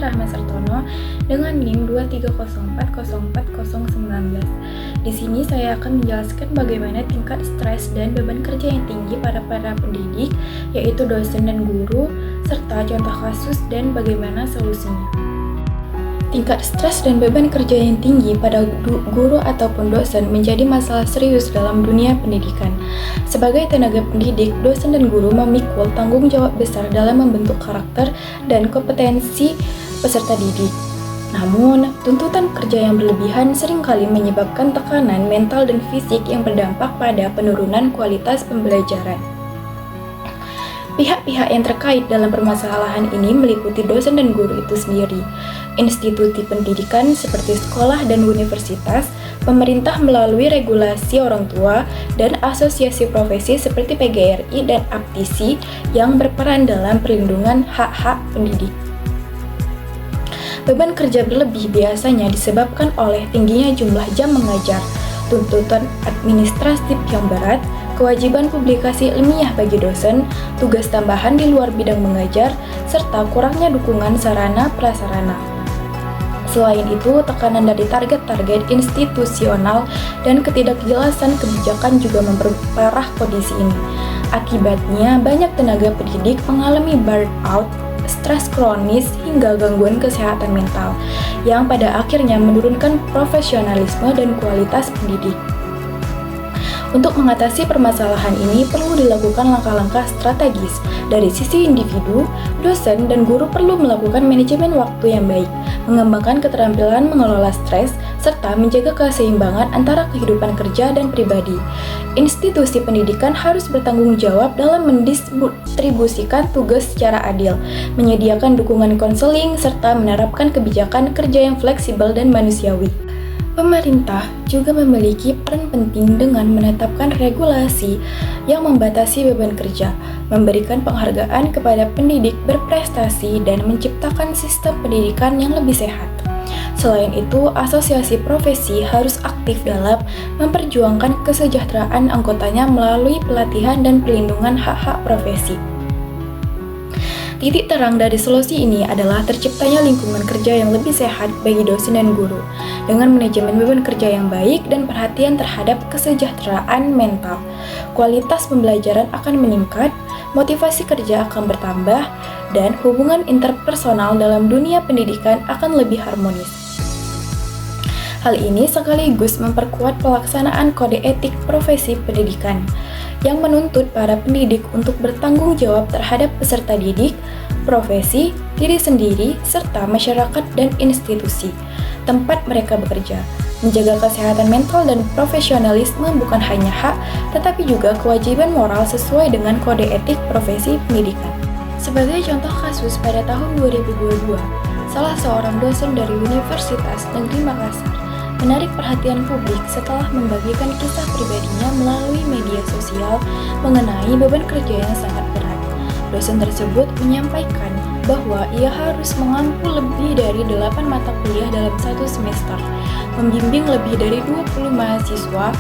Rahma Sertono dengan NIM 230404019. Di sini saya akan menjelaskan bagaimana tingkat stres dan beban kerja yang tinggi pada para pendidik, yaitu dosen dan guru, serta contoh kasus dan bagaimana solusinya. Tingkat stres dan beban kerja yang tinggi pada guru ataupun dosen menjadi masalah serius dalam dunia pendidikan. Sebagai tenaga pendidik, dosen dan guru memikul tanggung jawab besar dalam membentuk karakter dan kompetensi peserta didik. Namun, tuntutan kerja yang berlebihan seringkali menyebabkan tekanan mental dan fisik yang berdampak pada penurunan kualitas pembelajaran. Pihak-pihak yang terkait dalam permasalahan ini meliputi dosen dan guru itu sendiri, institusi pendidikan seperti sekolah dan universitas, pemerintah melalui regulasi orang tua, dan asosiasi profesi seperti PGRI dan APTISI yang berperan dalam perlindungan hak-hak pendidik. Beban kerja berlebih biasanya disebabkan oleh tingginya jumlah jam mengajar, tuntutan administratif yang berat, kewajiban publikasi ilmiah bagi dosen, tugas tambahan di luar bidang mengajar, serta kurangnya dukungan sarana prasarana. Selain itu, tekanan dari target-target institusional dan ketidakjelasan kebijakan juga memperparah kondisi ini. Akibatnya, banyak tenaga pendidik mengalami burnout, stres kronis, hingga gangguan kesehatan mental, yang pada akhirnya menurunkan profesionalisme dan kualitas pendidik. Untuk mengatasi permasalahan ini, perlu dilakukan langkah-langkah strategis. Dari sisi individu, dosen dan guru perlu melakukan manajemen waktu yang baik, mengembangkan keterampilan mengelola stres, serta menjaga keseimbangan antara kehidupan kerja dan pribadi. Institusi pendidikan harus bertanggung jawab dalam mendistribusikan tugas secara adil, menyediakan dukungan konseling, serta menerapkan kebijakan kerja yang fleksibel dan manusiawi. Pemerintah juga memiliki peran penting dengan menetapkan regulasi yang membatasi beban kerja, memberikan penghargaan kepada pendidik berprestasi, dan menciptakan sistem pendidikan yang lebih sehat. Selain itu, asosiasi profesi harus aktif dalam memperjuangkan kesejahteraan anggotanya melalui pelatihan dan perlindungan hak-hak profesi. Titik terang dari solusi ini adalah terciptanya lingkungan kerja yang lebih sehat bagi dosen dan guru, dengan manajemen beban kerja yang baik dan perhatian terhadap kesejahteraan mental. Kualitas pembelajaran akan meningkat, motivasi kerja akan bertambah, dan hubungan interpersonal dalam dunia pendidikan akan lebih harmonis. Hal ini sekaligus memperkuat pelaksanaan kode etik profesi pendidikan, yang menuntut para pendidik untuk bertanggung jawab terhadap peserta didik, profesi, diri sendiri, serta masyarakat dan institusi tempat mereka bekerja. Menjaga kesehatan mental dan profesionalisme bukan hanya hak, tetapi juga kewajiban moral sesuai dengan kode etik profesi pendidikan. Sebagai contoh kasus pada tahun 2022, salah seorang dosen dari Universitas Negeri Makassar menarik perhatian publik setelah membagikan kisah pribadinya melalui media sosial mengenai beban kerja yang sangat berat. Dosen tersebut menyampaikan bahwa ia harus mengampu lebih dari 8 mata kuliah dalam satu semester, membimbing lebih dari 20 mahasiswa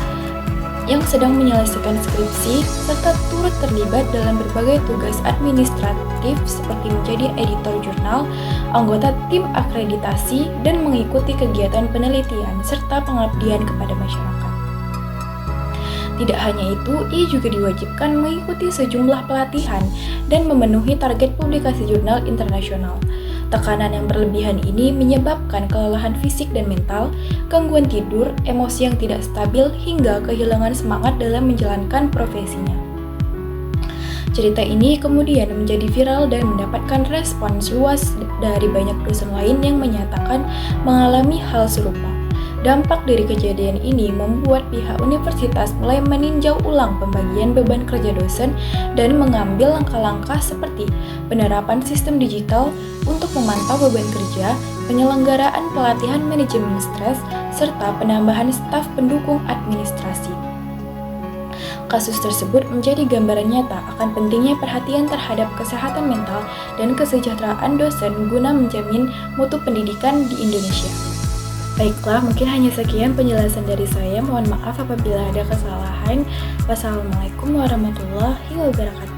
yang sedang menyelesaikan skripsi, serta turut terlibat dalam berbagai tugas administratif seperti menjadi editor jurnal, anggota tim akreditasi, dan mengikuti kegiatan penelitian serta pengabdian kepada masyarakat. Tidak hanya itu, ia juga diwajibkan mengikuti sejumlah pelatihan dan memenuhi target publikasi jurnal internasional. Tekanan yang berlebihan ini menyebabkan kelelahan fisik dan mental, gangguan tidur, emosi yang tidak stabil, hingga kehilangan semangat dalam menjalankan profesinya. Cerita ini kemudian menjadi viral dan mendapatkan respons luas dari banyak dosen lain yang menyatakan mengalami hal serupa. Dampak dari kejadian ini membuat pihak universitas mulai meninjau ulang pembagian beban kerja dosen dan mengambil langkah-langkah seperti penerapan sistem digital untuk memantau beban kerja, penyelenggaraan pelatihan manajemen stres, serta penambahan staf pendukung administrasi. Kasus tersebut menjadi gambaran nyata akan pentingnya perhatian terhadap kesehatan mental dan kesejahteraan dosen guna menjamin mutu pendidikan di Indonesia. Baiklah, mungkin hanya sekian penjelasan dari saya. Mohon maaf apabila ada kesalahan. Wassalamualaikum warahmatullahi wabarakatuh.